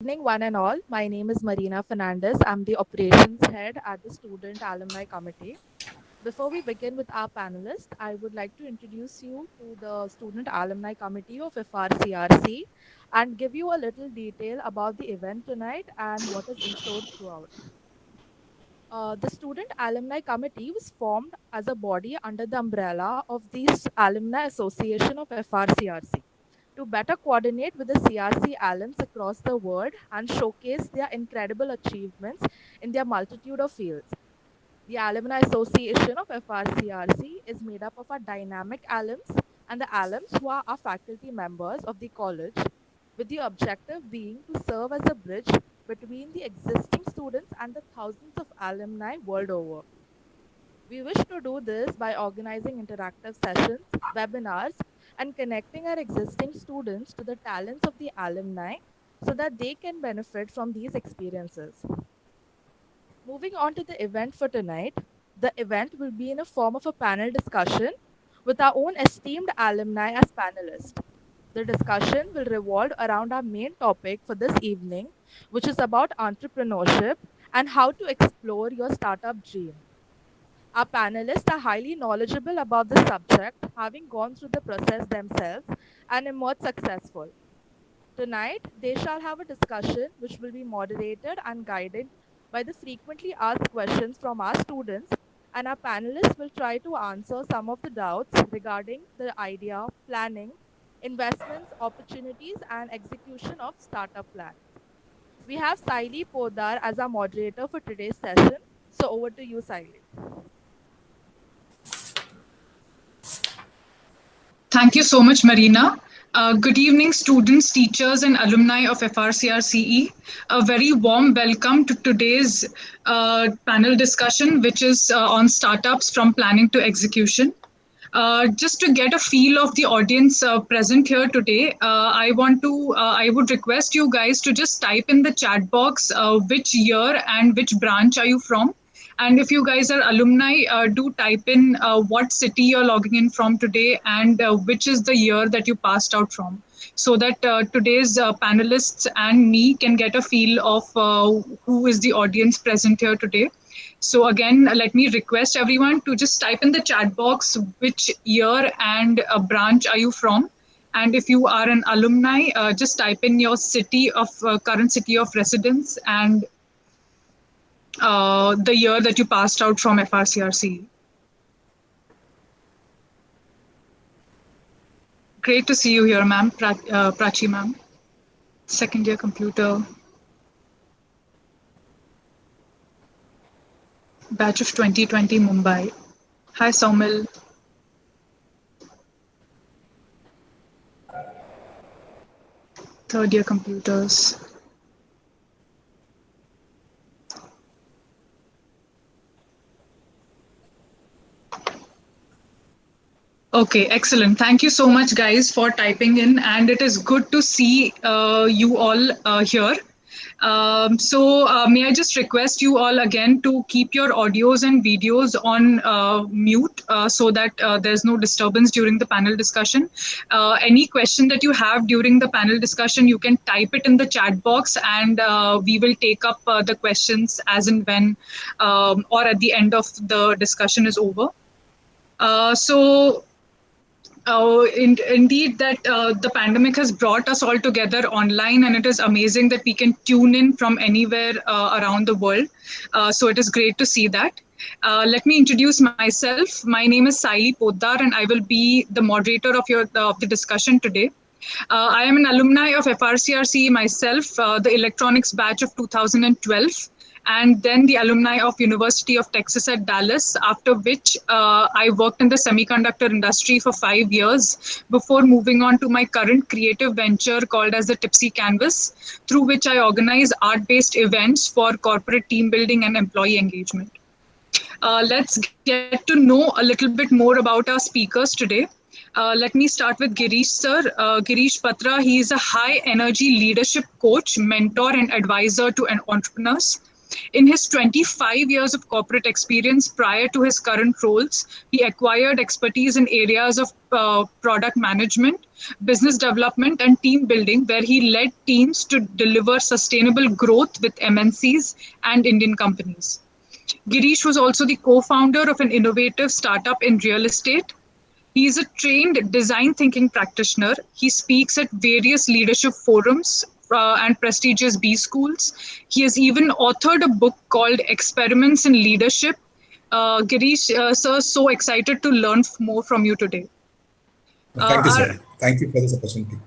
Evening, one and all. My name is Marina Fernandez. I'm the operations head at the Student Alumni Committee. Before we begin with our panelists, I would like to introduce you to the Student Alumni Committee of FRCRC and give you a little detail about the event tonight and what is in store throughout. The Student Alumni Committee was formed as a body under the umbrella of the Alumni Association of FRCRC to better coordinate with the CRC alums across the world and showcase their incredible achievements in their multitude of fields. The Alumni Association of FRCRC is made up of our dynamic alums and the alums who are our faculty members of the college, with the objective being to serve as a bridge between the existing students and the thousands of alumni world over. We wish to do this by organizing interactive sessions, webinars, and connecting our existing students to the talents of the alumni so that they can benefit from these experiences. Moving on to the event for tonight, the event will be in a form of a panel discussion with our own esteemed alumni as panelists. The discussion will revolve around our main topic for this evening, which is about entrepreneurship and how to explore your startup dream. Our panelists are highly knowledgeable about the subject, having gone through the process themselves and emerged successful. Tonight, they shall have a discussion which will be moderated and guided by the frequently asked questions from our students, and our panelists will try to answer some of the doubts regarding the idea, planning, investments, opportunities, and execution of startup plans. We have Saili Podar as our moderator for today's session. So over to you, Saili. Thank you so much, Marina. Good evening, students, teachers, and alumni of FRCRCE. A very warm welcome to today's panel discussion, which is on startups from planning to execution. Just to get a feel of the audience present here today, I would request you guys to just type in the chat box which year and which branch are you from. And if you guys are alumni, do type in what city you're logging in from today and which is the year that you passed out from, so that today's panelists and me can get a feel of who is the audience present here today. So again, let me request everyone to just type in the chat box which year and branch are you from. And if you are an alumni, just type in your city of current city of residence and the year that you passed out from FRCRC. Great to see you here, ma'am, Prachi ma'am. Second year computer, batch of 2020 Mumbai. Hi, Saumil. Third year computers. Okay, excellent. Thank you so much, guys, for typing in, and it is good to see you all here. May I just request you all again to keep your audios and videos on mute so that there's no disturbance during the panel discussion. Any question that you have during the panel discussion, you can type it in the chat box, and we will take up the questions as and when or at the end of the discussion is over. Uh, so Indeed, that the pandemic has brought us all together online, and it is amazing that we can tune in from anywhere around the world. So it is great to see that. Let me introduce myself. My name is Saili Poddar, and I will be the moderator of the discussion today. I am an alumni of FRCRC myself, the electronics batch of 2012, and then the alumni of University of Texas at Dallas, after which I worked in the semiconductor industry for 5 years before moving on to my current creative venture called as the Tipsy Canvas, through which I organize art-based events for corporate team building and employee engagement. Let's get to know a little bit more about our speakers today. Let me start with Girish sir. Girish Patra, he is a high energy leadership coach, mentor, and advisor to entrepreneurs. In his 25 years of corporate experience prior to his current roles, he acquired expertise in areas of product management, business development, and team building, where he led teams to deliver sustainable growth with MNCs and Indian companies. Girish was also the co founder of an innovative startup in real estate. He is a trained design thinking practitioner. He speaks at various leadership forums and prestigious B schools. He has even authored a book called Experiments in Leadership. Girish, sir, so excited to learn more from you today. Thank you, Our sir. Thank you for this opportunity.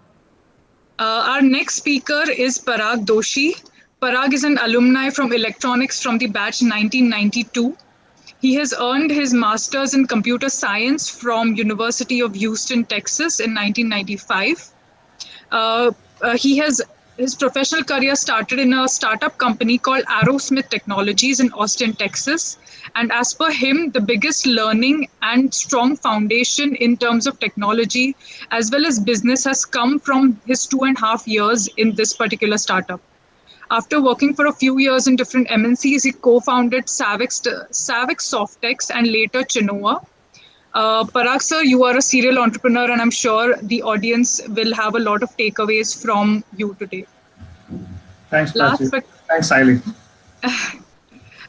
Our next speaker is Parag Doshi. Parag is an alumni from electronics from the batch 1992. He has earned his master's in computer science from University of Houston, Texas in 1995. He has his professional career started in a startup company called Aerosmith Technologies in Austin, Texas. And as per him, the biggest learning and strong foundation in terms of technology as well as business has come from his 2.5 years in this particular startup. After working for a few years in different MNCs, he co-founded Savix Softex and later Chinoa. Parag sir, you are a serial entrepreneur, and I'm sure the audience will have a lot of takeaways from you today. Thanks, Last Prachi. but Thanks, Siley.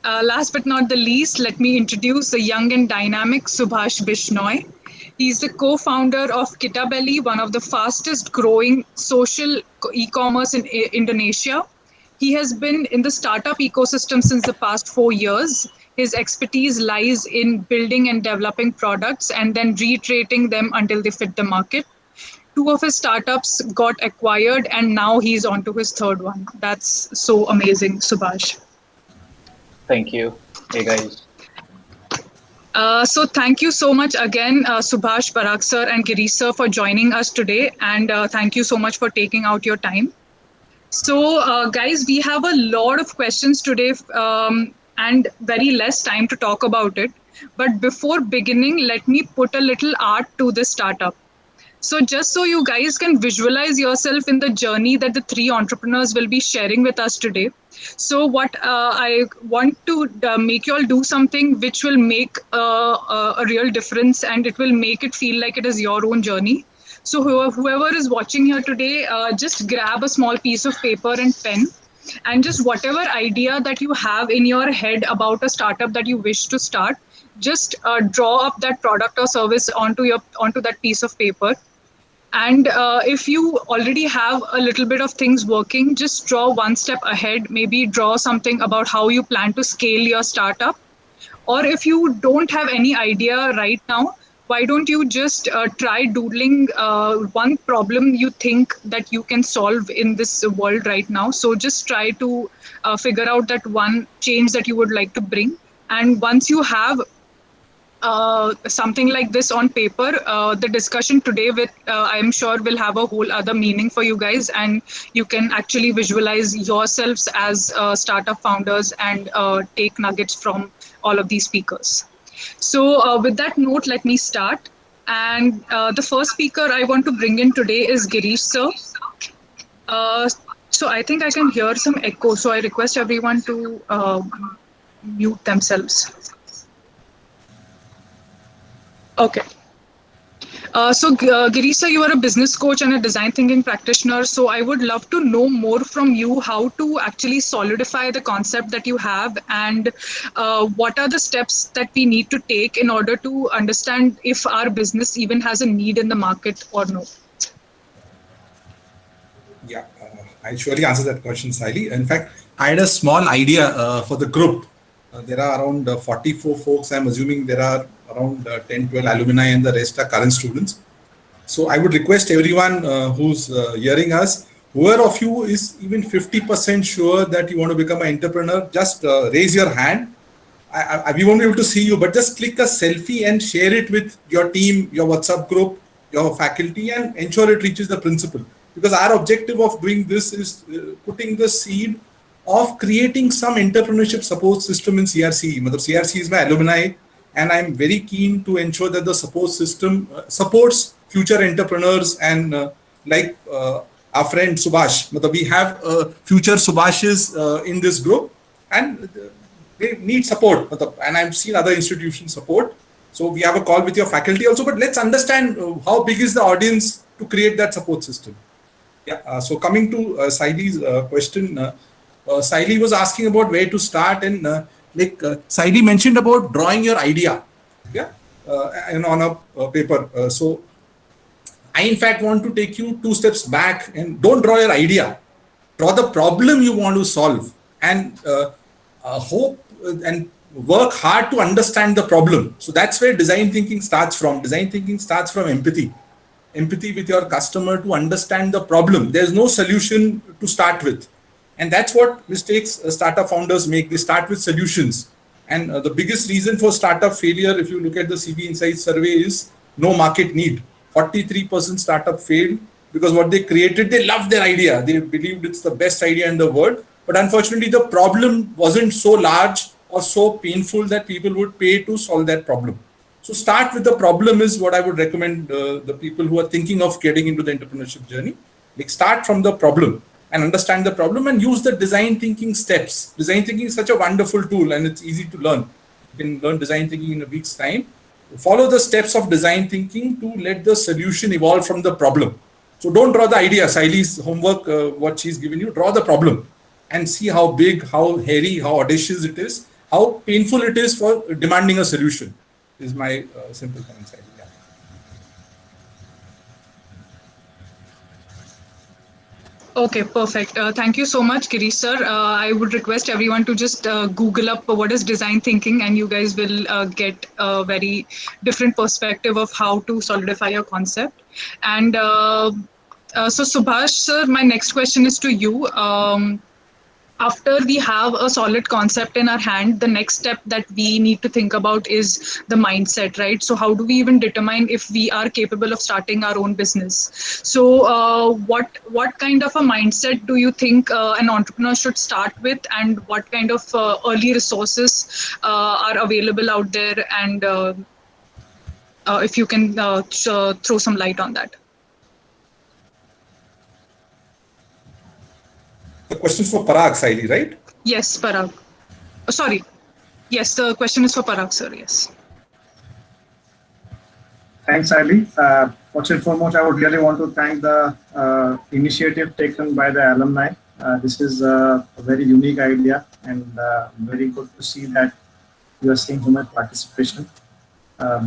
last but not the least, let me introduce the young and dynamic Subhash Bishnoi. He's the co-founder of Kitabelly, one of the fastest growing social e-commerce in Indonesia. He has been in the startup ecosystem since the past 4 years. His expertise lies in building and developing products and then reiterating them until they fit the market. Two of his startups got acquired, and now he's on to his third one. That's so amazing, Subhash. Thank you. Hey guys. So thank you so much again, Subhash, Parag sir, and Girish sir for joining us today, and thank you so much for taking out your time. So, guys, we have a lot of questions today and very less time to talk about it. But before beginning, let me put a little art to this startup. So, just so you guys can visualize yourself in the journey that the three entrepreneurs will be sharing with us today. So, what I want to make you all do something which will make a real difference, and it will make it feel like it is your own journey. So whoever is watching here today, just grab a small piece of paper and pen, and just whatever idea that you have in your head about a startup that you wish to start, just draw up that product or service onto that piece of paper. And if you already have a little bit of things working, just draw one step ahead. Maybe draw something about how you plan to scale your startup. Or if you don't have any idea right now, why don't you just try doodling one problem you think that you can solve in this world right now. So just try to figure out that one change that you would like to bring. And once you have something like this on paper, the discussion today with I'm sure will have a whole other meaning for you guys, and you can actually visualize yourselves as startup founders and take nuggets from all of these speakers. So with that note, let me start. And the first speaker I want to bring in today is Girish sir. So I think I can hear some echo. So I request everyone to mute themselves. Okay. Girish sir, you are a business coach and a design thinking practitioner. So I would love to know more from you how to actually solidify the concept that you have, and what are the steps that we need to take in order to understand if our business even has a need in the market or no. Yeah, I'll surely answer that question, Siley. In fact, I had a small idea for the group. There are around 44 folks. I'm assuming there are around 10, 12 alumni, and the rest are current students. So I would request everyone who's hearing us, whoever of you is even 50% sure that you want to become an entrepreneur, just raise your hand. We won't be able to see you, but just click a selfie and share it with your team, your WhatsApp group, your faculty, and ensure it reaches the principal. Because our objective of doing this is putting the seed of creating some entrepreneurship support system in CRCE. CRCE is my alumni, and I'm very keen to ensure that the support system supports future entrepreneurs, and like our friend Subhash, we have future Subhashes in this group, and they need support. And I've seen other institutions support. So we have a call with your faculty also, but let's understand how big is the audience to create that support system. Yeah. So coming to Saili's question, Saili was asking about where to start, and Saili mentioned about drawing your idea, yeah, and on a paper. So I in fact want to take you 2 steps back and don't draw your idea, draw the problem you want to solve, and hope and work hard to understand the problem. So that's where design thinking starts from. Design thinking starts from empathy with your customer to understand the problem. There's no solution to start with. And that's what mistakes startup founders make. They start with solutions. And the biggest reason for startup failure, if you look at the CB Insights survey, is no market need. 43% startup failed because what they created, they loved their idea. They believed it's the best idea in the world. But unfortunately, the problem wasn't so large or so painful that people would pay to solve that problem. So start with the problem is what I would recommend the people who are thinking of getting into the entrepreneurship journey. Like start from the problem and understand the problem and use the design thinking steps. Design thinking is such a wonderful tool and it's easy to learn. You can learn design thinking in a week's time. Follow the steps of design thinking to let the solution evolve from the problem. So don't draw the idea. Saili's homework, what she's given you, draw the problem and see how big, how hairy, how audacious it is, how painful it is for demanding a solution. Is my simple comment. Yeah. Okay, perfect. Thank you so much, Girish sir. I would request everyone to just Google up what is design thinking, and you guys will get a very different perspective of how to solidify your concept. And so, Subhash sir, my next question is to you. After we have a solid concept in our hand, the next step that we need to think about is the mindset, right? So how do we even determine if we are capable of starting our own business? So what kind of a mindset do you think an entrepreneur should start with, and what kind of early resources are available out there? And if you can throw some light on that. The question is for Parag, Saili, right? Yes, Parag. Sorry. Yes, the question is for Parag, sir. Yes. Thanks, Saili. First and foremost, I would really want to thank the initiative taken by the alumni. This is a very unique idea and very good to see that you are seeing so much participation.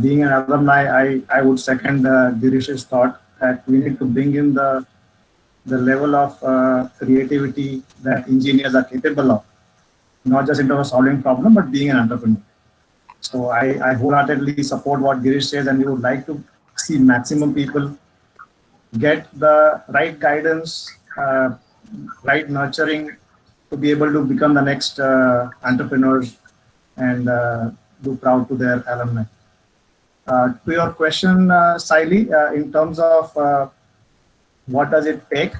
Being an alumni, I would second Girish's thought that we need to bring in the level of creativity that engineers are capable of, not just in terms of solving problem, but being an entrepreneur. So I wholeheartedly support what Girish says, and we would like to see maximum people get the right guidance, right nurturing to be able to become the next entrepreneurs and do proud to their alumni. To your question, Saili, in terms of what does it take?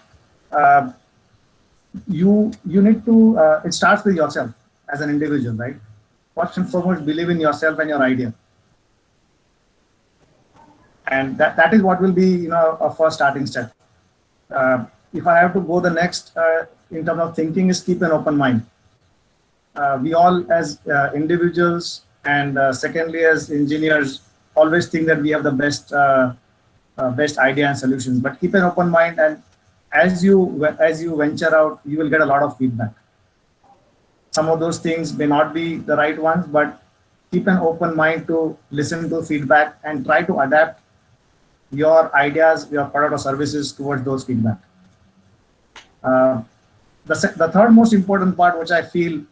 You need to, it starts with yourself as an individual, right? First and foremost, believe in yourself and your idea. And that is what will be, a first starting step. If I have to go the next in terms of thinking is keep an open mind. We all as individuals and secondly as engineers always think that we have the best idea and solutions, but keep an open mind, and as you venture out, you will get a lot of feedback. Some of those things may not be the right ones, but keep an open mind to listen to feedback and try to adapt your ideas, your product or services towards those feedback. The third most important part, which I feel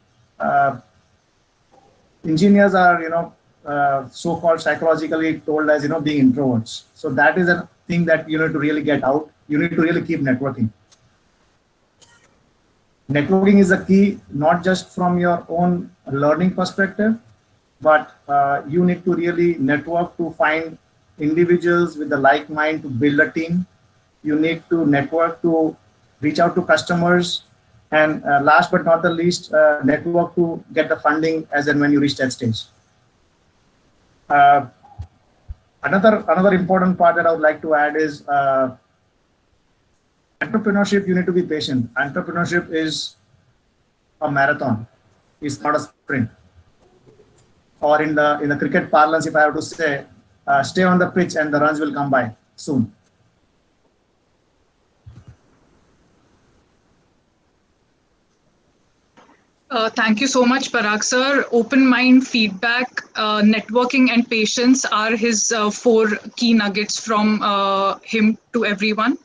engineers are, so-called psychologically told as, being introverts. So that is a thing that you need to really get out. You need to really keep networking. Networking is a key, not just from your own learning perspective, but you need to really network to find individuals with the like mind to build a team. You need to network to reach out to customers. And last but not the least, network to get the funding as and when you reach that stage. Another important part that I would like to add is entrepreneurship. You need to be patient. Entrepreneurship is a marathon. is not a sprint. Or in the cricket parlance, if I have to say, stay on the pitch and the runs will come by soon. Thank you so much, Parag sir. Open mind, feedback, networking, and patience are his 4 key nuggets from him to everyone.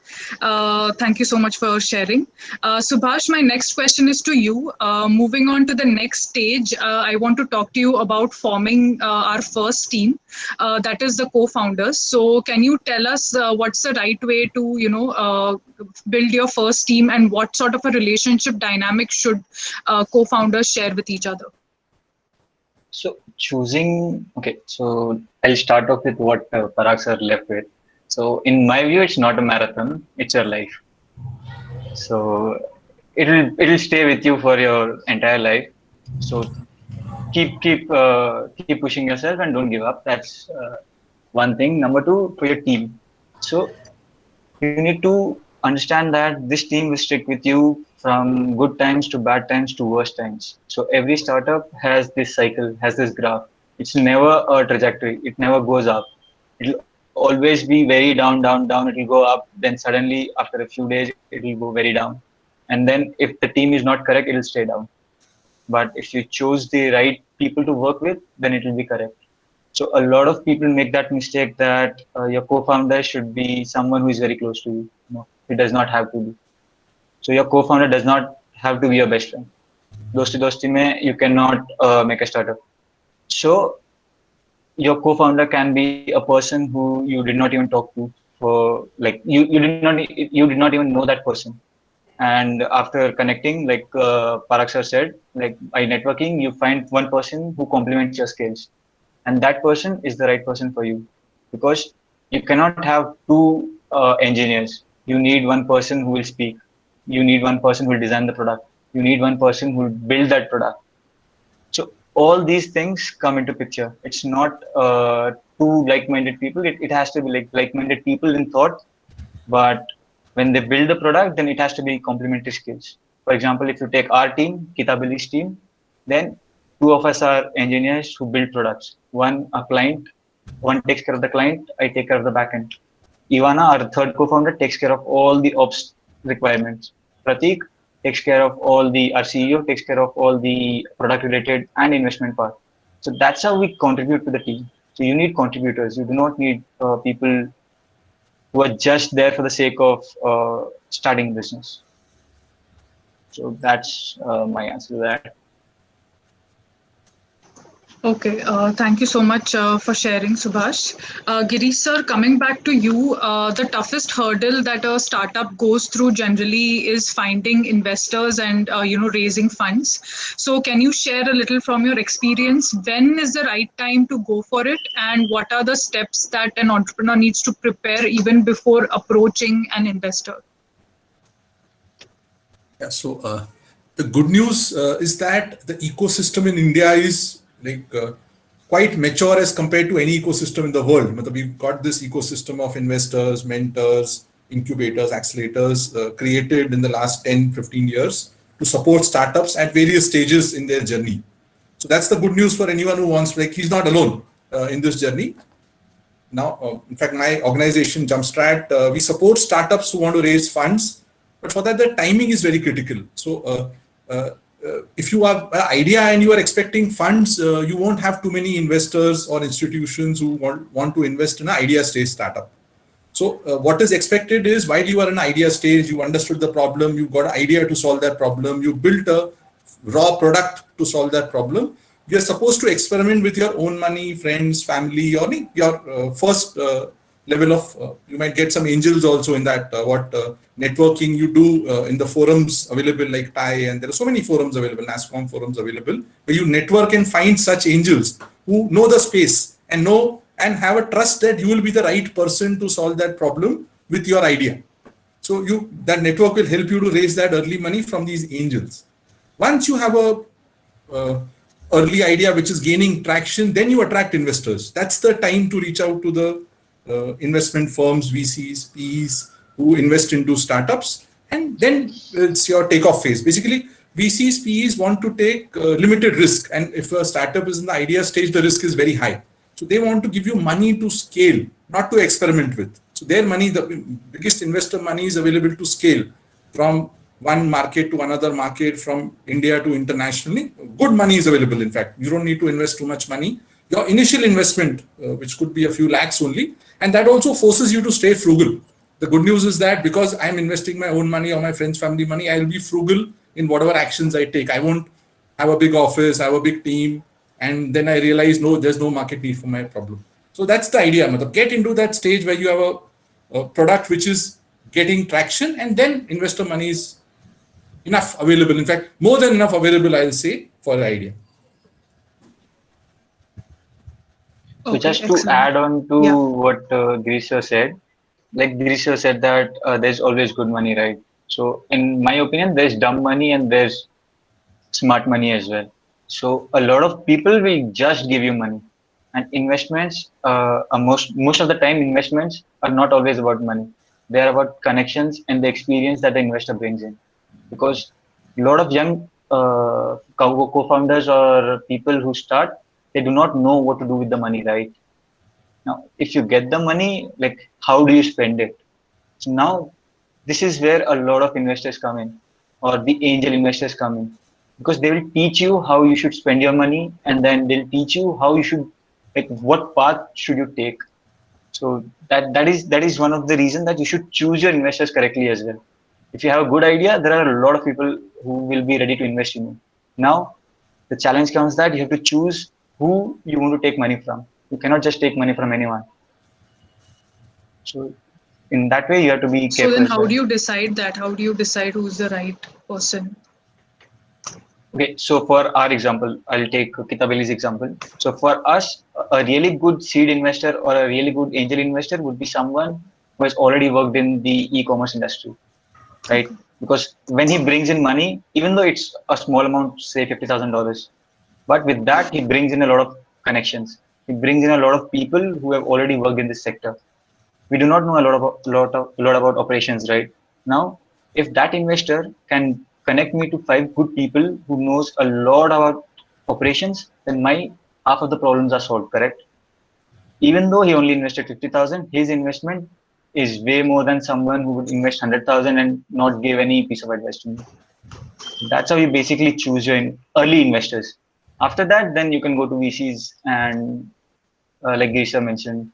Thank you so much for sharing. Subhash, my next question is to you. Moving on to the next stage, I want to talk to you about forming our first team, that is the co-founders. So can you tell us what's the right way to, build your first team, and what sort of a relationship dynamic should co-founders share with each other? So so I'll start off with what Parag sir left with. So in my view, it's not a marathon, it's your life. So it'll stay with you for your entire life. So keep pushing yourself and don't give up. That's one thing. Number 2, for your team. So you need to understand that this team will stick with you from good times to bad times to worse times. So every startup has this cycle, has this graph. It's never a trajectory. It never goes up. It'll always be very down, down, down. It'll go up. Then suddenly, after a few days, it'll go very down. And then if the team is not correct, it'll stay down. But if you choose the right people to work with, then it will be correct. So a lot of people make that mistake that your co-founder should be someone who is very close to you. No, it does not have to be. So your co-founder does not have to be your best friend. Dosti mein, you cannot make a startup. So your co-founder can be a person who you did not even talk to for, like, you did not even know that person. And after connecting, like Parag sir said, like by networking, you find one person who complements your skills. And that person is the right person for you, because you cannot have 2 engineers. You need one person who will speak. You need one person who will design the product. You need one person who will build that product. So all these things come into picture. It's not 2 like-minded people. It has to be like-minded people in thought, but when they build the product, then it has to be complementary skills. For example, if you take our team, Kitabili's team, then 2 of us are engineers who build products. One a client, one takes care of the client, I take care of the backend. Ivana, our third co-founder, takes care of all the ops requirements. Prateek takes care of our CEO takes care of all the product related and investment part. So that's how we contribute to the team. So you need contributors. You do not need people who are just there for the sake of starting business. So that's my answer to that. Okay, thank you so much for sharing, Subhash. Girish sir, coming back to you, the toughest hurdle that a startup goes through generally is finding investors and raising funds. So can you share a little from your experience? When is the right time to go for it, and what are the steps that an entrepreneur needs to prepare even before approaching an investor? Yeah, so the good news is that the ecosystem in India is quite mature as compared to any ecosystem in the world. We've got this ecosystem of investors, mentors, incubators, accelerators created in the last 10, 15 years to support startups at various stages in their journey. So that's the good news for anyone who wants, he's not alone in this journey. Now, in fact, my organization, Jumpstrat, we support startups who want to raise funds, but for that, the timing is very critical. So if you have an idea and you are expecting funds, you won't have too many investors or institutions who want to invest in an idea stage startup. So what is expected is, while you are in idea stage, you understood the problem, you got an idea to solve that problem, you built a raw product to solve that problem. You're supposed to experiment with your own money, friends, family, or your first level of, you might get some angels also in that, networking you do in the forums available like TIE, and there are so many forums available, NASCOM forums available, where you network and find such angels who know the space and know and have a trust that you will be the right person to solve that problem with your idea. So that network will help you to raise that early money from these angels. Once you have a early idea which is gaining traction, then you attract investors. That's the time to reach out to the investment firms, VCs, PEs, who invest into startups, and then it's your takeoff phase. Basically, VCs, PEs want to take limited risk, and if a startup is in the idea stage, the risk is very high. So they want to give you money to scale, not to experiment with. So their money, the biggest investor money, is available to scale from one market to another market, from India to internationally. Good money is available. In fact, you don't need to invest too much money. Your initial investment, which could be a few lakhs only, and that also forces you to stay frugal. The good news is that because I'm investing my own money or my friends' family money, I'll be frugal in whatever actions I take. I won't have a big office, have a big team, and then I realize, no, there's no market need for my problem. So that's the idea. Get into that stage where you have a product which is getting traction, and then investor money is enough available. In fact, more than enough available, I'll say, for the idea. So just to add on to what Grisha said, like Grisha said that there's always good money, right? So in my opinion, there's dumb money and there's smart money as well. So a lot of people will just give you money, and investments, most of the time, investments are not always about money. They are about connections and the experience that the investor brings in. Because a lot of young co-founders or people who start, they do not know what to do with the money, right? Now, if you get the money, like how do you spend it? So now this is where a lot of investors come in, or the angel investors come in, because they will teach you how you should spend your money, and then they'll teach you how you should, like what path should you take. So that is one of the reasons that you should choose your investors correctly as well. If you have a good idea, there are a lot of people who will be ready to invest in you. Now, the challenge comes that you have to choose who you want to take money from. You cannot just take money from anyone. So in that way, you have to be careful. So then how do you decide that? How do you decide who's the right person? Okay, so for our example, I'll take Kitabeli's example. So for us, a really good seed investor or a really good angel investor would be someone who has already worked in the e-commerce industry, right? Okay. Because when he brings in money, even though it's a small amount, say $50,000, but with that, he brings in a lot of connections. He brings in a lot of people who have already worked in this sector. We do not know a lot about operations, right? Now, if that investor can connect me to 5 good people who knows a lot about operations, then my half of the problems are solved, correct? Even though he only invested 50,000, his investment is way more than someone who would invest 100,000 and not give any piece of advice to me. That's how you basically choose your early investors. After that, then you can go to VCs and like Grisha mentioned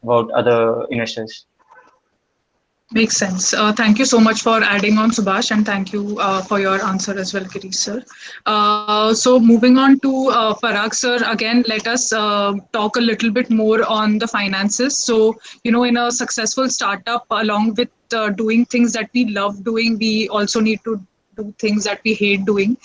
about other investors. Makes sense. Thank you so much for adding on, Subhash, and thank you for your answer as well, Girish sir. So moving on to Parag sir, again, let us talk a little bit more on the finances. So, in a successful startup, along with doing things that we love doing, we also need to do things that we hate doing.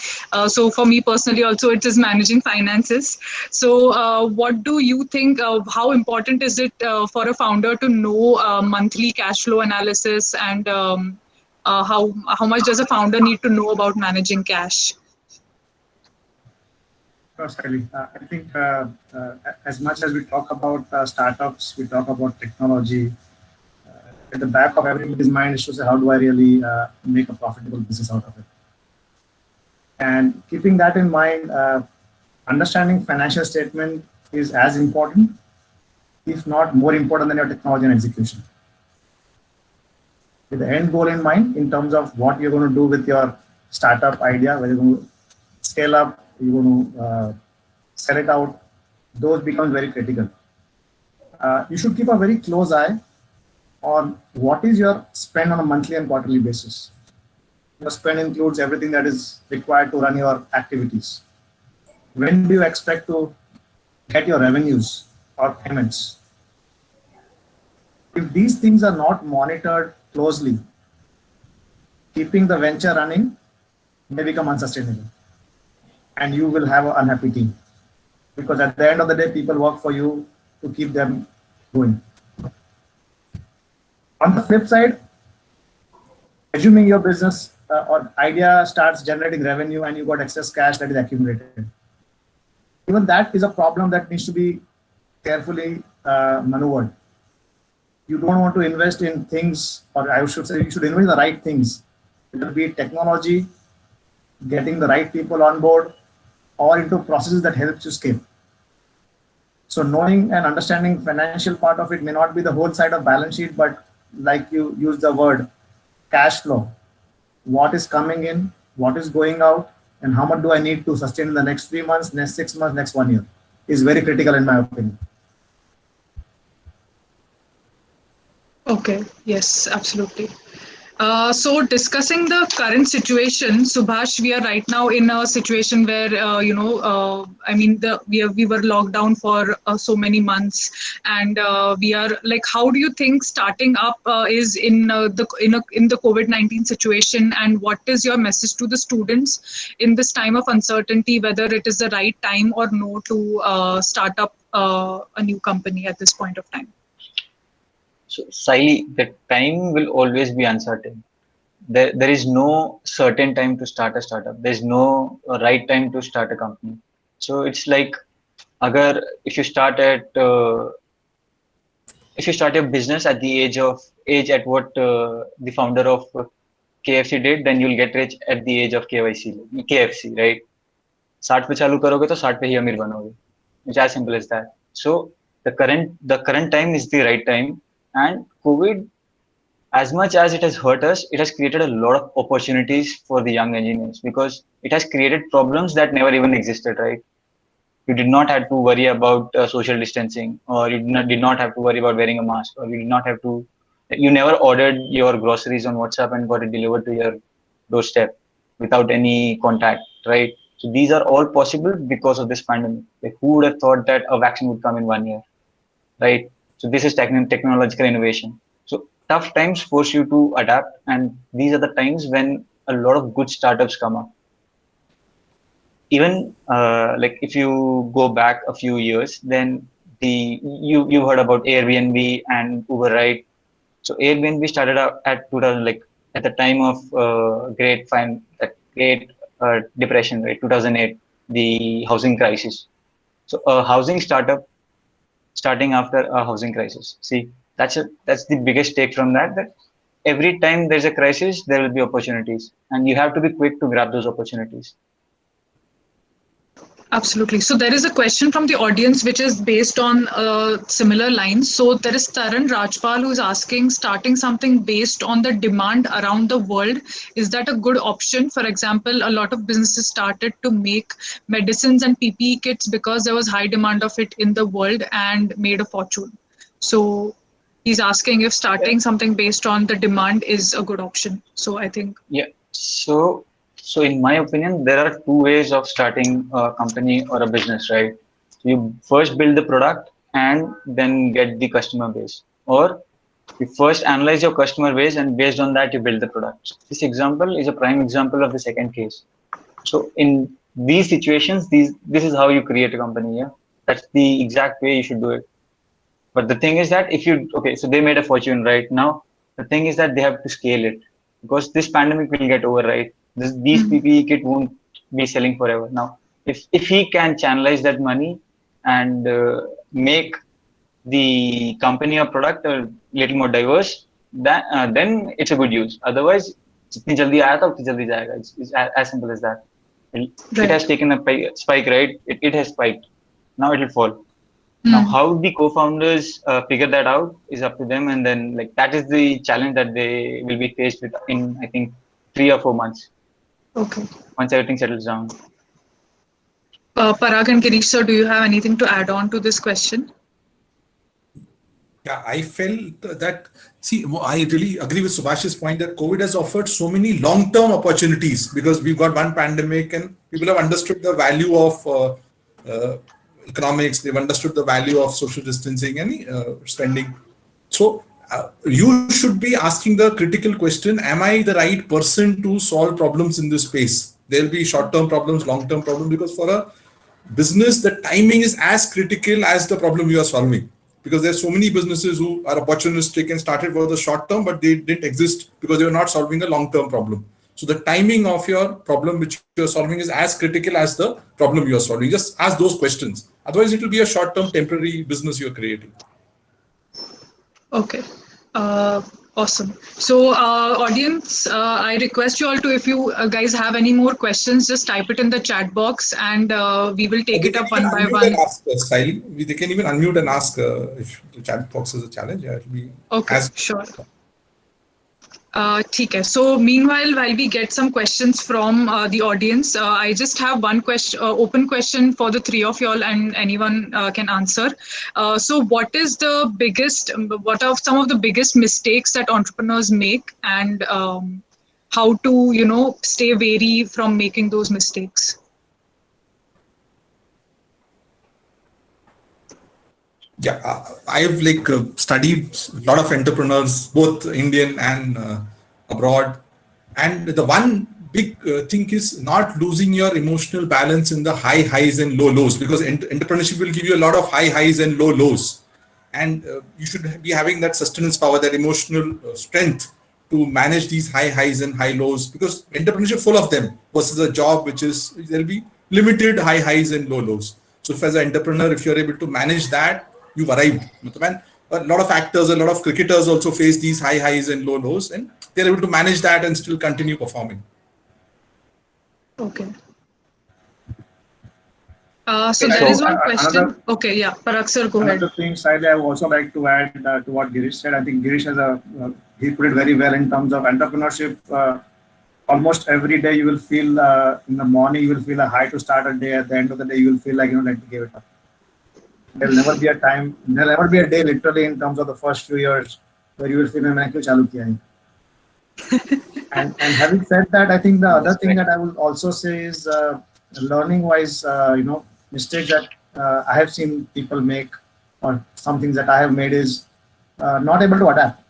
So for me personally also, it is managing finances. So what do you think, how important is it for a founder to know monthly cash flow analysis, and how much does a founder need to know about managing cash? Certainly. I think as much as we talk about startups, we talk about technology, at the back of everybody's mind is to say, how do I really make a profitable business out of it? And keeping that in mind, understanding financial statement is as important, if not more important, than your technology and execution. With the end goal in mind, in terms of what you're going to do with your startup idea, whether you're going to scale up, you're going to sell it out, those become very critical. You should keep a very close eye on what is your spend on a monthly and quarterly basis. Your spend includes everything that is required to run your activities. When do you expect to get your revenues or payments? If these things are not monitored closely, keeping the venture running may become unsustainable, and you will have an unhappy team, because at the end of the day, people work for you to keep them going. On the flip side, assuming your business or idea starts generating revenue and you got excess cash that is accumulated, even that is a problem that needs to be carefully maneuvered. You don't want to invest in things, or I should say, you should invest in the right things. It will be technology, getting the right people on board, or into processes that helps you scale. So knowing and understanding financial part of it may not be the whole side of balance sheet, but like you use the word cash flow, what is coming in, what is going out, and how much do I need to sustain in the next 3 months, next 6 months, next 1 year is very critical in my opinion. Okay, yes, absolutely. So discussing the current situation, Subhash, we are right now in a situation where I mean, we were locked down for so many months, and we are like, how do you think starting up is in the COVID-19 situation, and what is your message to the students in this time of uncertainty, whether it is the right time or no to start up a new company at this point of time? So, Saili, the time will always be uncertain. There is no certain time to start a startup. There's no right time to start a company. So it's like, if you start your business at the age at what the founder of KFC did, then you'll get rich at the age of KFC, right? 60 पे चालू करोगे तो 60 पे ही अमीर बनोगे. It's as simple as that. So the current time is the right time. And COVID, as much as it has hurt us, it has created a lot of opportunities for the young engineers, because it has created problems that never even existed, right? You did not have to worry about social distancing, or you did not have to worry about wearing a mask, or you never ordered your groceries on WhatsApp and got it delivered to your doorstep without any contact, right? So these are all possible because of this pandemic. Like, who would have thought that a vaccine would come in 1 year, right? So this is technological innovation. So tough times force you to adapt, and these are the times when a lot of good startups come up. Even like if you go back a few years, then you heard about Airbnb and Uber, right? So Airbnb started out at 2000, like at the time of Great Depression, right? 2008, the housing crisis. So a housing startup starting after a housing crisis. See, that's the biggest take from that. That every time there's a crisis, there will be opportunities, and you have to be quick to grab those opportunities. Absolutely. So there is a question from the audience which is based on similar lines. So there is Taran Rajpal who is asking, starting something based on the demand around the world, is that a good option? For example, a lot of businesses started to make medicines and PPE kits because there was high demand of it in the world and made a fortune. So he's asking if starting something based on the demand is a good option. So I think. Yeah. So in my opinion, there are two ways of starting a company or a business, right? You first build the product and then get the customer base, or you first analyze your customer base and based on that you build the product. So this example is a prime example of the second case. So in these situations, this is how you create a company. Yeah, that's the exact way you should do it. But the thing is that so they made a fortune right now. The thing is that they have to scale it, because this pandemic will get over, right? These PPE kit won't be selling forever. Now, if he can channelize that money and make the company or product a little more diverse, then it's a good use. Otherwise, जितनी जल्दी आया था उतनी जल्दी जाएगा. It's as simple as that. It has taken a spike, right? It has spiked. Now it will fall. Now, how the co-founders figure that out is up to them, and then like that is the challenge that they will be faced with in, I think, 3 or 4 months. Okay. Once everything settles down. Parag and Girish, sir, do you have anything to add on to this question? Yeah, I felt that, I really agree with Subhash's point that COVID has offered so many long-term opportunities, because we've got one pandemic and people have understood the value of economics, they've understood the value of social distancing and spending. So you should be asking the critical question, am I the right person to solve problems in this space? There'll be short-term problems, long-term problems, because for a business, the timing is as critical as the problem you are solving. Because there's so many businesses who are opportunistic and started for the short term, but they didn't exist because they were not solving a long-term problem. So the timing of your problem which you're solving is as critical as the problem you're solving. Just ask those questions. Otherwise, it will be a short-term temporary business you're creating. Okay. Awesome. So, audience, I request you all to, if you guys have any more questions, just type it in the chat box and we will take They it can up even one by unmute and one. ask us, Sahil. They can even unmute and ask if the chat box is a challenge. Yeah, it'll be Okay, as sure. ठीक है. So meanwhile, while we get some questions from the audience, I just have one question, open question for the three of y'all, and anyone can answer. So what is the biggest, what are some of the biggest mistakes that entrepreneurs make, and how to, stay wary from making those mistakes? yeah. I've studied a lot of entrepreneurs, both Indian and abroad, and the one big thing is not losing your emotional balance in the high highs and low lows, because entrepreneurship will give you a lot of high highs and low lows, and you should be having that sustenance power, that emotional strength to manage these high highs and high lows, because entrepreneurship full of them versus a job which is there'll be limited high highs and low lows. So if as an entrepreneur, if you're able to manage that, you've arrived. And a lot of actors, a lot of cricketers also face these high highs and low lows, and they're able to manage that and still continue performing. Okay. So there is one question. Okay, yeah, Parag sir, go ahead. Another thing, Sahil, I would also like to add to what Girish said. I think Girish has he put it very well in terms of entrepreneurship. Almost every day you will feel in the morning you will feel a high to start a day. At the end of the day you will feel like let me give it up. There'll never be a time. There'll never be a day, literally, in terms of the first few years, where you will feel maine kyun chalu kiya hai. And having said that, I think the other thing that I will also say is learning wise, mistakes that I have seen people make, or some things that I have made, is not able to adapt.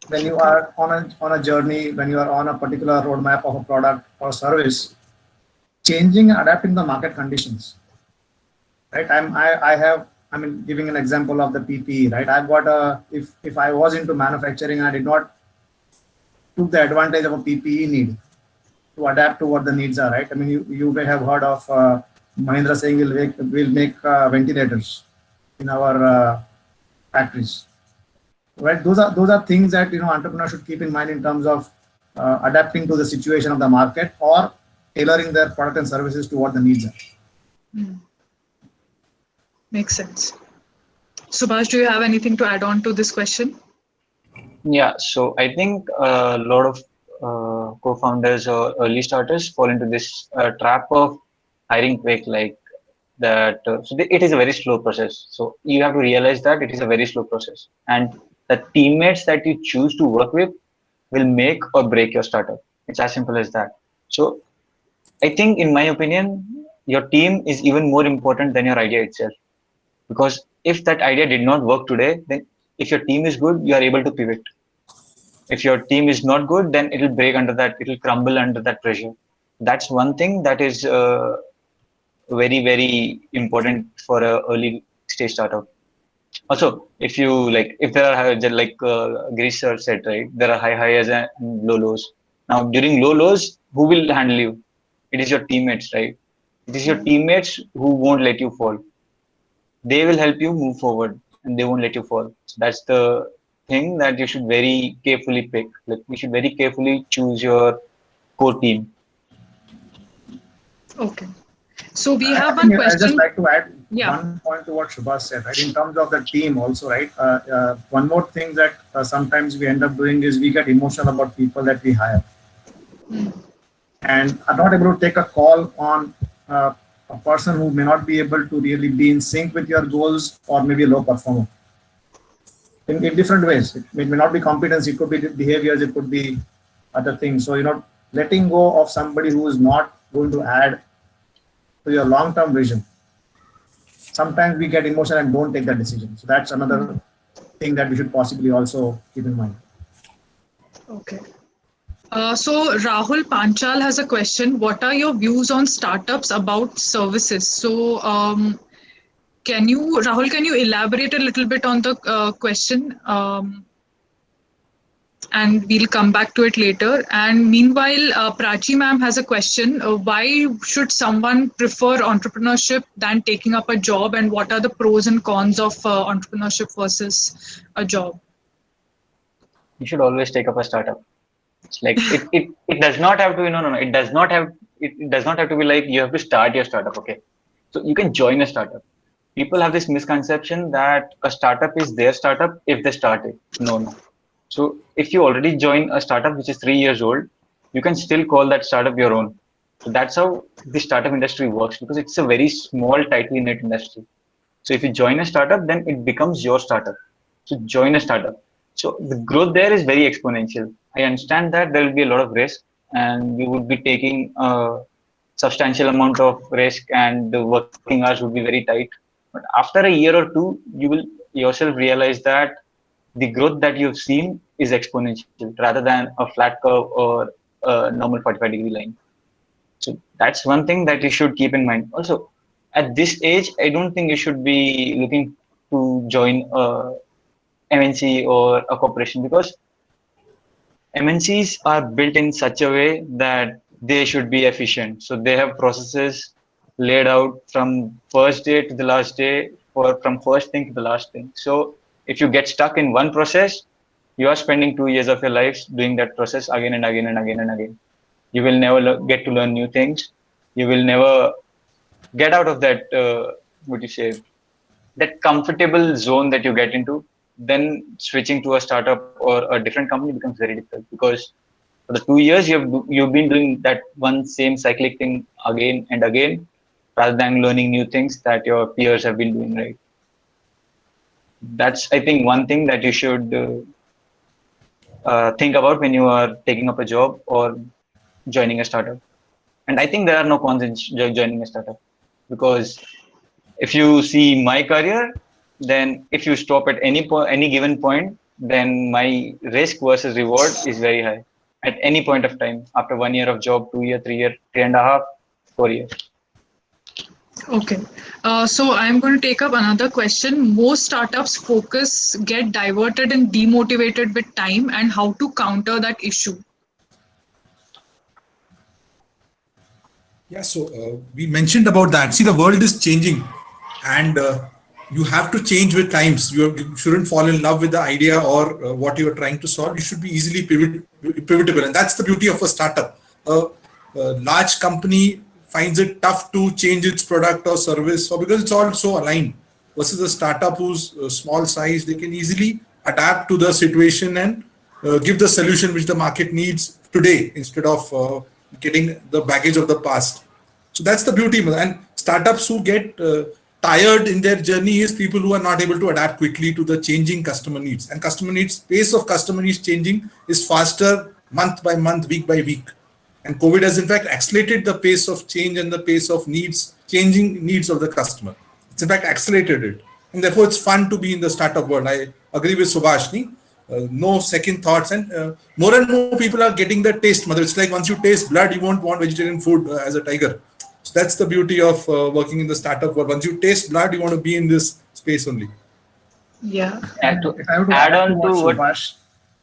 When you are on a journey, when you are on a particular roadmap of a product or service, changing and adapting the market conditions. Right, I mean, giving an example of the PPE. Right, I've got if I was into manufacturing and I did not took the advantage of a PPE need to adapt to what the needs are. Right, I mean, you may have heard of Mahindra saying we'll make ventilators in our factories. Right, those are things that entrepreneurs should keep in mind in terms of adapting to the situation of the market or tailoring their product and services to what the needs are. Makes sense. Subhash, do you have anything to add on to this question? Yeah, so I think a lot of co-founders or early starters fall into this trap of hiring quick, like that. It is a very slow process. So you have to realize that it is a very slow process, and the teammates that you choose to work with will make or break your startup. It's as simple as that. So I think, in my opinion, your team is even more important than your idea itself. Because if that idea did not work today, then if your team is good, you are able to pivot. If your team is not good, then it will break under that, it will crumble under that pressure. That's one thing that is very, very important for a early stage startup. Also, if there are, like Girish sir said, right, there are high highs and low lows. Now, during low lows, who will handle you? It is your teammates, right? It is your teammates who won't let you fall. They will help you move forward and they won't let you fall. So that's the thing that you should very carefully pick. Like, you should very carefully choose your core team. Okay. So we have one question. I'd just like to add one point to what Subhash said, right? In terms of the team also, right? One more thing that sometimes we end up doing is we get emotional about people that we hire. And are not able to take a call on a person who may not be able to really be in sync with your goals, or maybe a low performer. In different ways. It may not be competence, it could be behaviors, it could be other things. So, letting go of somebody who is not going to add to your long-term vision. Sometimes we get emotional and don't take that decision. So that's another thing that we should possibly also keep in mind. Okay. So Rahul Panchal has a question. What are your views on startups about services? So Rahul, can you elaborate a little bit on the question? And we'll come back to it later. And meanwhile, Prachi ma'am has a question. Why should someone prefer entrepreneurship than taking up a job? And what are the pros and cons of entrepreneurship versus a job? you should always take up a startup. It's like it does not have to be no, it does not have it does not have to be like you have to start your startup. Okay, so you can join a startup. People have this misconception that a startup is their startup if they start it. No, no. So if you already join a startup which is 3 years old, you can still call that startup your own. So that's how the startup industry works, because it's a very small, tightly knit industry. So if you join a startup, then it becomes your startup. So join a startup. So the growth there is very exponential. I understand that there will be a lot of risk, and you would be taking a substantial amount of risk, and the working hours would be very tight. But after a year or two, you will yourself realize that the growth that you've seen is exponential rather than a flat curve or a normal 45-degree line. So that's one thing that you should keep in mind. Also, at this age, I don't think you should be looking to join a MNC or a corporation, because MNCs are built in such a way that they should be efficient. So they have processes laid out from first day to the last day, for from first thing to the last thing. So if you get stuck in one process, you are spending 2 years of your life doing that process again and again and again and again. You will never get to learn new things. You will never get out of that, what you say, that comfortable zone that you get into. Then switching to a startup or a different company becomes very difficult, because for the 2 years you've been doing that one same cyclic thing again and again, rather than learning new things that your peers have been doing, right? That's, I think, one thing that you should think about when you are taking up a job or joining a startup. And I think there are no cons in joining a startup, because if you see my career, then if you stop at any given point, then my risk versus reward is very high at any point of time, after 1 year of job, 2 year, 3 year, 3.5, 4 years. Okay. So I'm going to take up another question. Most startups focus get diverted and demotivated with time, and how to counter that issue. Yeah, so we mentioned about that. See, the world is changing, and you have to change with times. You shouldn't fall in love with the idea or what you are trying to solve. You should be easily pivotable, and that's the beauty of a startup. A large company finds it tough to change its product or service, or because it's all so aligned. Versus a startup who's small size, they can easily adapt to the situation and give the solution which the market needs today, instead of getting the baggage of the past. So that's the beauty. And startups who get tired in their journey is people who are not able to adapt quickly to the changing customer needs. And customer needs, pace of customer needs changing is faster month by month, week by week. And COVID has in fact accelerated the pace of change and the pace of needs, changing needs of the customer. It's in fact accelerated it. And therefore it's fun to be in the startup world. I agree with Subhashni. No second thoughts, and more people are getting the taste. Mother, it's like once you taste blood, you won't want vegetarian food as a tiger. So that's the beauty of working in the startup world. Once you taste blood, you want to be in this space only. Yeah. And to If I have to add add on to what to what, Subhash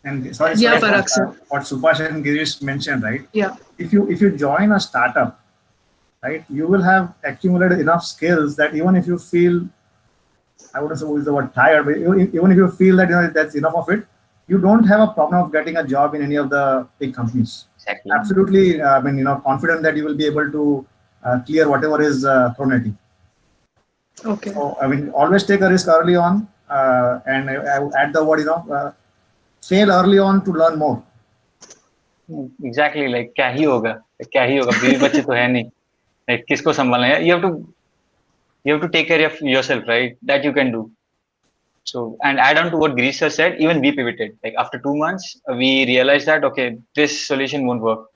and sorry, Yeah, sorry, Parag sir. what Subhash and Girish mentioned, right? Yeah. If you join a startup, right, you will have accumulated enough skills that even if you feel, I wouldn't use the word tired, but even if you feel that that's enough of it, you don't have a problem of getting a job in any of the big companies. exactly. Absolutely, confident that you will be able to clear whatever is thrown at you. Okay. So, always take a risk early on, and I would add the word, fail early on to learn more. Exactly, like क्या ही होगा, बीवी बच्चे तो है नहीं, like किसको संभालना है? You have to take care of yourself, right? That you can do. So, and add on to what Girish sir said, even we pivoted. Like after 2 months, we realized that okay, this solution won't work,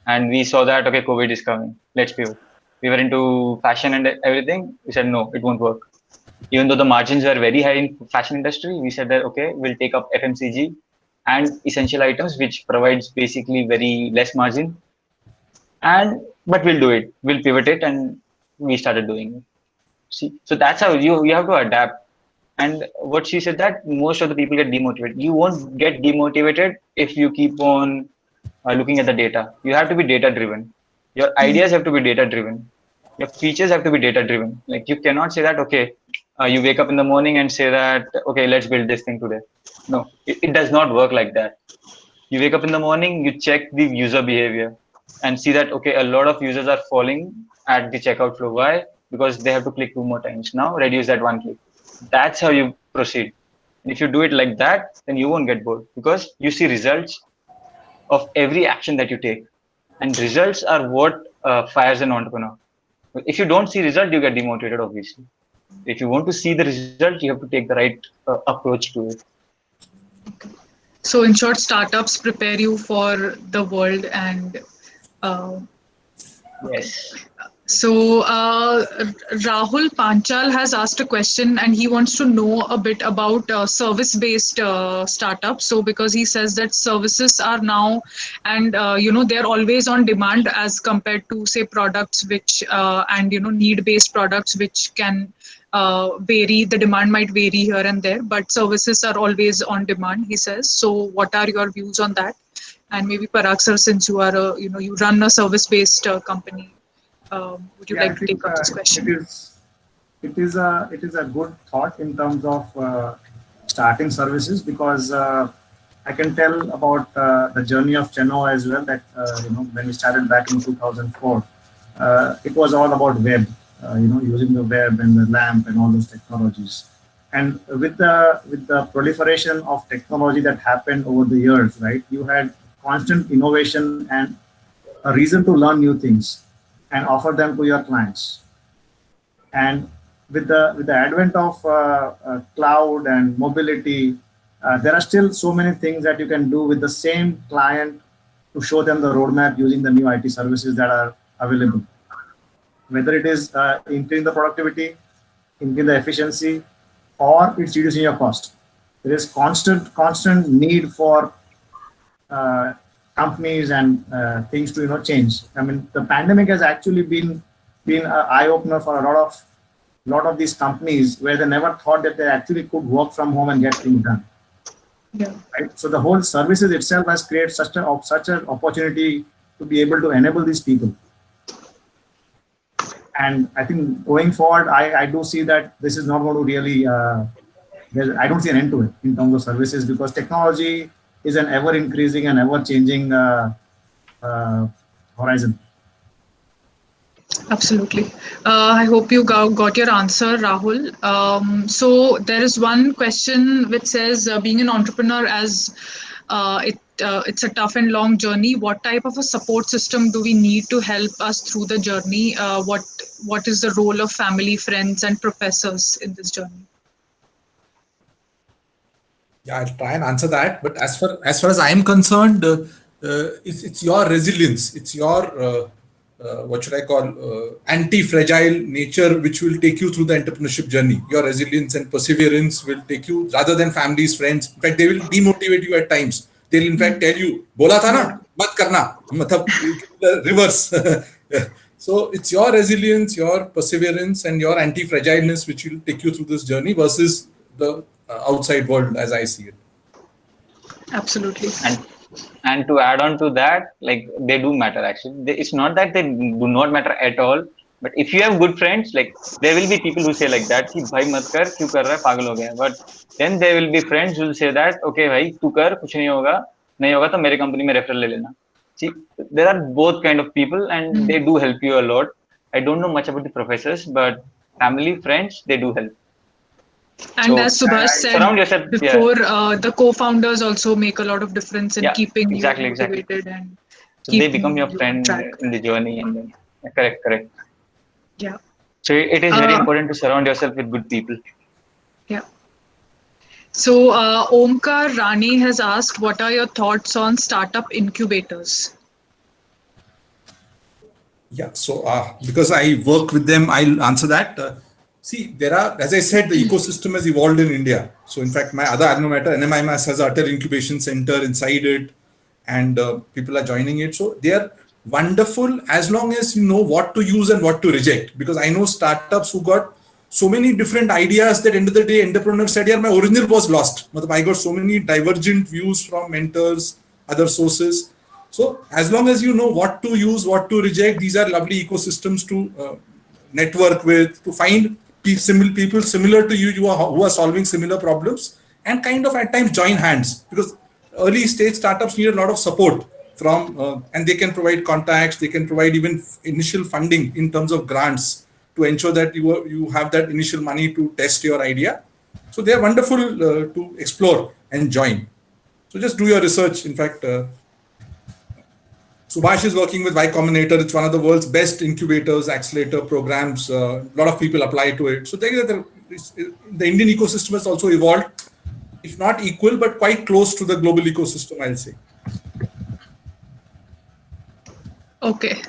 and we saw that okay, COVID is coming. Let's pivot. We were into fashion and everything. We said no, it won't work. Even though the margins were very high in fashion industry, we said that okay, we'll take up FMCG and essential items, which provides basically very less margin. But we'll do it. We'll pivot it, and we started doing it. See, so that's how you have to adapt. And what she said, that most of the people get demotivated. You won't get demotivated if you keep on looking at the data. You have to be data driven. Your ideas have to be data driven. Your features have to be data driven. Like you cannot say that, okay, you wake up in the morning and say that, okay, let's build this thing today. No, it does not work like that. You wake up in the morning, you check the user behavior and see that, okay, a lot of users are falling at the checkout flow. Why? Because they have to click 2 more times. Now reduce that 1 click. That's how you proceed. If you do it like that, then you won't get bored because you see results of every action that you take. And results are what fires an entrepreneur. If you don't see result, you get demotivated, obviously. If you want to see the result, you have to take the right approach to it. So in short, startups prepare you for the world and Yes. so Rahul Panchal has asked a question and he wants to know a bit about service-based startups. So because he says that services are now and they're always on demand as compared to say products which and need-based products which can vary. The demand might vary here and there, but services are always on demand, he says. So what are your views on that? And maybe Parag sir, since you are you run a service-based company. Would you like to take up this question? It is a good thought in terms of starting services because I can tell about the journey of Cheno as well. That when we started back in 2004, it was all about web. Using the web and the LAMP and all those technologies. And with the proliferation of technology that happened over the years, right? You had constant innovation and a reason to learn new things and offer them to your clients. And with the advent of cloud and mobility, there are still so many things that you can do with the same client to show them the roadmap using the new IT services that are available. Whether it is increasing the productivity, increasing the efficiency, or it's reducing your cost. There is constant need for companies and things to change. I mean, the pandemic has actually been an eye opener for a lot of these companies where they never thought that they actually could work from home and get things done. Yeah. Right. So the whole services itself has created such an opportunity to be able to enable these people. And I think going forward, I do see that this is not going to really, I don't see an end to it in terms of services because technology is an ever increasing and ever changing horizon. Absolutely. I hope you got your answer, Rahul. So there is one question which says, being an entrepreneur as it's a tough and long journey. What type of a support system do we need to help us through the journey? What is the role of family, friends, and professors in this journey? Yeah, I'll try and answer that. But as far as I am concerned, it's your resilience. It's your what should I call anti-fragile nature, which will take you through the entrepreneurship journey. Your resilience and perseverance will take you rather than families, friends. In fact, they will demotivate you at times. They'll in fact tell you, "Bola tha na, mat karna." Matlab, the reverse. So it's your resilience, your perseverance, and your anti-fragileness which will take you through this journey versus the outside world, as I see it. Absolutely. And to add on to that, like they do matter actually. It's not that they do not matter at all. But if you have good friends, like there will be people who say like that, कि भाई मत कर, क्यों कर रहा है, पागल हो गया. But then there will be friends who will say that, okay भाई तू कर, कुछ नहीं होगा तो मेरे कंपनी में रेफरल ले लेना. See, there are both kind of people and they do help you a lot. I don't know much about the professors, but family, friends, they do help. And So, as Subhash said surround yourself, before, the co-founders also make a lot of difference in keeping exactly, you motivated and so they become your friend in the journey. And then, correct. Yeah. So it is very important to surround yourself with good people. Yeah. So Omkar Rani has asked, what are your thoughts on startup incubators? Yeah, so because I work with them, I'll answer that. See, there are, as I said, the ecosystem has evolved in India. So in fact, my other alma mater, NMIMS, has an Atal Incubation Center inside it, and people are joining it. So they are wonderful as long as you know what to use and what to reject. Because I know startups who got so many different ideas that end of the day, entrepreneur said, yeah, my original was lost. I got so many divergent views from mentors, other sources. So as long as you know what to use, what to reject, these are lovely ecosystems to network with, to find people similar to you who are solving similar problems, and kind of at times join hands, because early stage startups need a lot of support from and they can provide contacts, they can provide even initial funding in terms of grants to ensure that you have that initial money to test your idea. So they are wonderful to explore and join. So just do your research. In fact, Subhash is working with Y Combinator. It's one of the world's best incubators, accelerator programs. A lot of people apply to it. So the Indian ecosystem has also evolved, if not equal, but quite close to the global ecosystem, I'll say. Okay,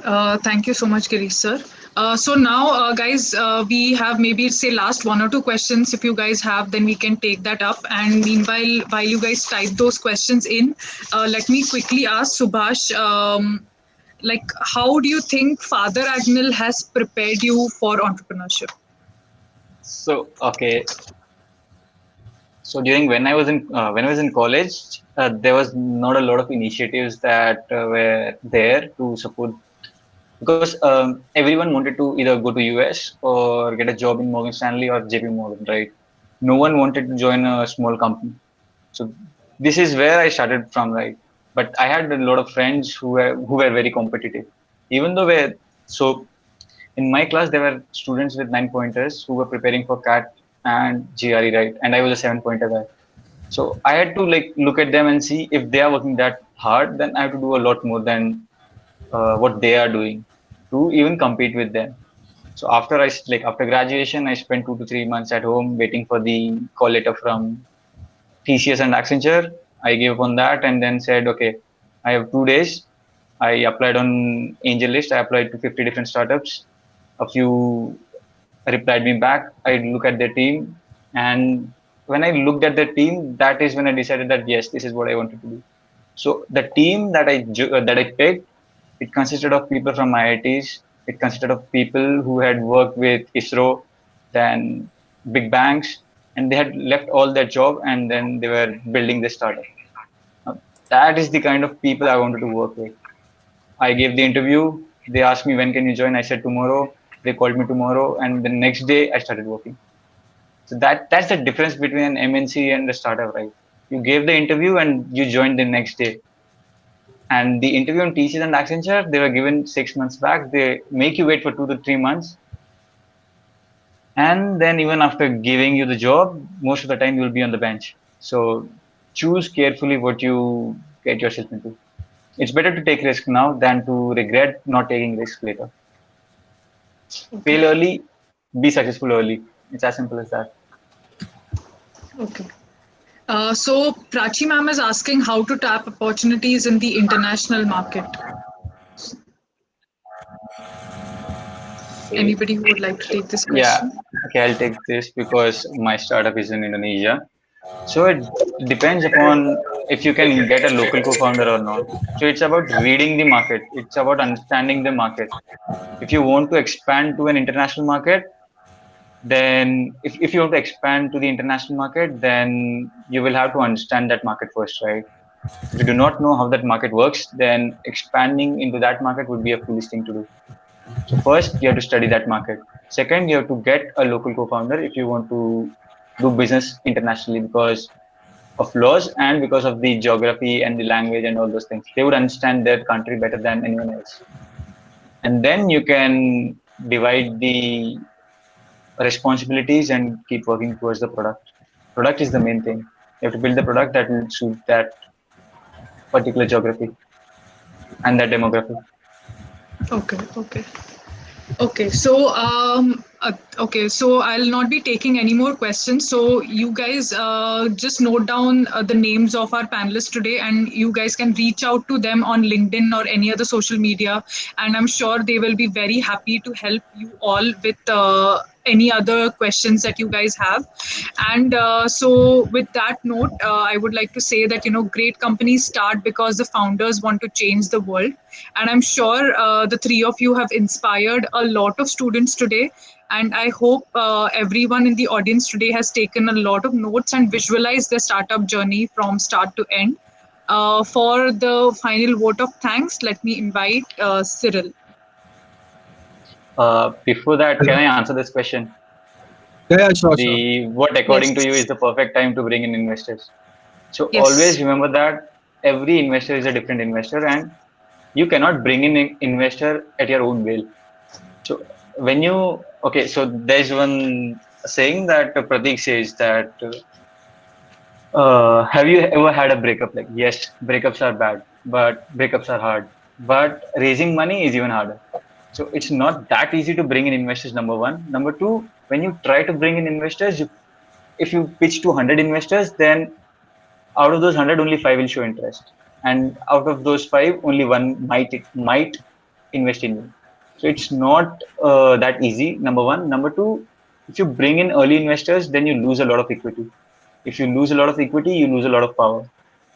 thank you so much, Girish sir. So now, guys, we have maybe say last 1 or 2 questions. If you guys have, then we can take that up. And meanwhile, while you guys type those questions in, let me quickly ask Subhash, like, how do you think Father Agnel has prepared you for entrepreneurship? So okay. So during when I was in college, there was not a lot of initiatives that were there to support, because everyone wanted to either go to US or get a job in Morgan Stanley or JP Morgan, right? No one wanted to join a small company. So this is where I started from, right? But I had a lot of friends who were very competitive. Even though in my class there were students with 9-pointers who were preparing for CAT and GRE, right? And I was a 7-pointer guy. So I had to like look at them and see if they are working that hard, then I have to do a lot more than what they are doing to even compete with them. So after graduation, I spent 2 to 3 months at home waiting for the call letter from TCS and Accenture. I gave up on that and then said, okay, I have 2 days. I applied on AngelList. I applied to 50 different startups. A few replied me back. I look at their team, and when I looked at the team, that is when I decided that yes, this is what I wanted to do. So the team that I picked, it consisted of people from IITs. It consisted of people who had worked with ISRO, then big banks, and they had left all their job and then they were building this startup. That is the kind of people I wanted to work with. I gave the interview. They asked me, when can you join? I said tomorrow. They called me tomorrow, and the next day I started working. So that's the difference between an MNC and a startup, right? You gave the interview and you joined the next day. And the interview on TCS and Accenture, they were given 6 months back. They make you wait for 2 to 3 months. And then even after giving you the job, most of the time you'll be on the bench. So choose carefully what you get yourself into. It's better to take risk now than to regret not taking risk later. Okay. Fail early, be successful early. It's as simple as that. Okay. So Prachi ma'am is asking how to tap opportunities in the international market. Anybody who would like to take this question? Yeah, okay, I'll take this because my startup is in Indonesia. So it depends upon if you can get a local co-founder or not. So it's about reading the market. It's about understanding the market. If you want to expand to an international market, then if you want to expand to the international market, then you will have to understand that market first, right? If you do not know how that market works, then expanding into that market would be a foolish thing to do. So first, you have to study that market. Second, you have to get a local co-founder if you want to do business internationally, because of laws and because of the geography and the language and all those things. They would understand their country better than anyone else. And then you can divide the responsibilities and keep working towards the product. Product is the main thing. You have to build the product that will suit that particular geography and that demography. Okay. So I'll not be taking any more questions. So you guys just note down the names of our panelists today, and you guys can reach out to them on LinkedIn or any other social media. And I'm sure they will be very happy to help you all with any other questions that you guys have. And so with that note, I would like to say that, great companies start because the founders want to change the world. And I'm sure the three of you have inspired a lot of students today. And I hope everyone in the audience today has taken a lot of notes and visualized their startup journey from start to end. For the final vote of thanks, let me invite Cyril. Before that, can I answer this question? Yeah, sure, sure. What according to you Yes. is the perfect time to bring in investors. So Yes. always remember that every investor is a different investor, and you cannot bring in an investor at your own will. So when you okay, so there's one saying that Pratik says that have you ever had a breakup? Like, yes, breakups are bad, but breakups are hard. But raising money is even harder. So it's not that easy to bring in investors, number one. Number two, when you try to bring in investors, if you pitch to 100 investors, then out of those 100, only five will show interest. And out of those five, only one might invest in you. So it's not that easy, number one. Number two, if you bring in early investors, then you lose a lot of equity. If you lose a lot of equity, you lose a lot of power.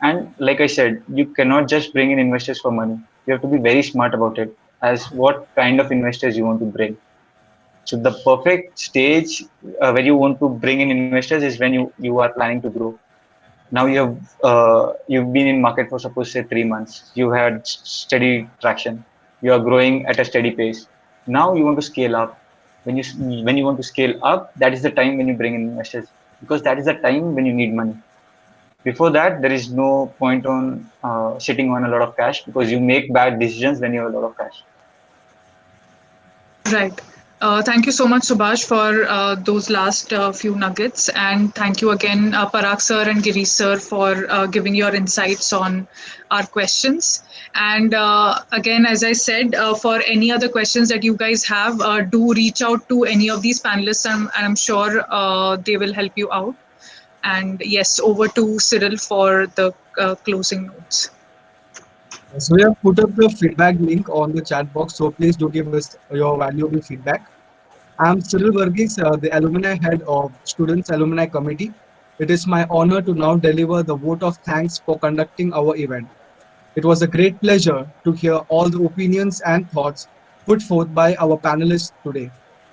And like I said, you cannot just bring in investors for money. You have to be very smart about it as what kind of investors you want to bring. So the perfect stage where you want to bring in investors is when you are planning to grow. Now you've been in market for suppose say 3 months. You had steady traction. You are growing at a steady pace. Now you want to scale up. When you want to scale up, that is the time when you bring in investors, because that is the time when you need money. Before that, there is no point on sitting on a lot of cash, because you make bad decisions when you have a lot of cash. Right. Thank you so much, Subhash, for those last few nuggets. And thank you again, Parag sir and Girish sir, for giving your insights on our questions. And again, as I said, for any other questions that you guys have, do reach out to any of these panelists, and I'm sure they will help you out. And yes, over to Cyril for the closing notes. So we have put up the feedback link on the chat box. So please do give us your valuable feedback. I'm Cyril Varghese, the alumni head of Students Alumni Committee. It is my honor to now deliver the vote of thanks for conducting our event. It was a great pleasure to hear all the opinions and thoughts put forth by our panelists today.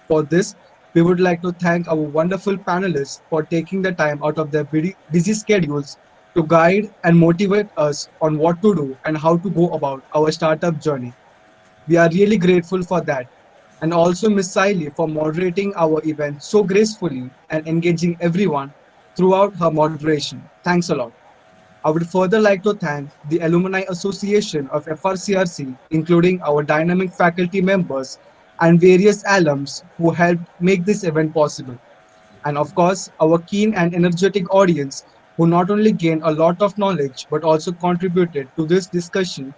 For this, we would like to thank our wonderful panelists for taking the time out of their busy schedules to guide and motivate us on what to do and how to go about our startup journey. We are really grateful for that. And also Ms. Saili for moderating our event so gracefully and engaging everyone throughout her moderation. Thanks a lot. I would further like to thank the Alumni Association of FRCRC, including our dynamic faculty members and various alums who helped make this event possible. And of course, our keen and energetic audience who not only gained a lot of knowledge but also contributed to this discussion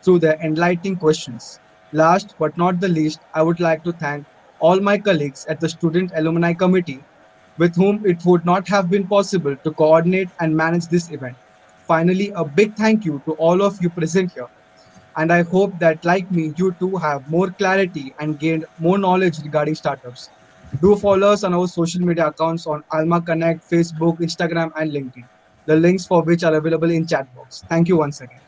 through their enlightening questions. Last but not the least, I would like to thank all my colleagues at the Student Alumni Committee with whom it would not have been possible to coordinate and manage this event. Finally, a big thank you to all of you present here. And I hope that, like me, you too have more clarity and gained more knowledge regarding startups. Do follow us on our social media accounts on Alma Connect, Facebook, Instagram, and LinkedIn. The links for which are available in chat box. Thank you once again.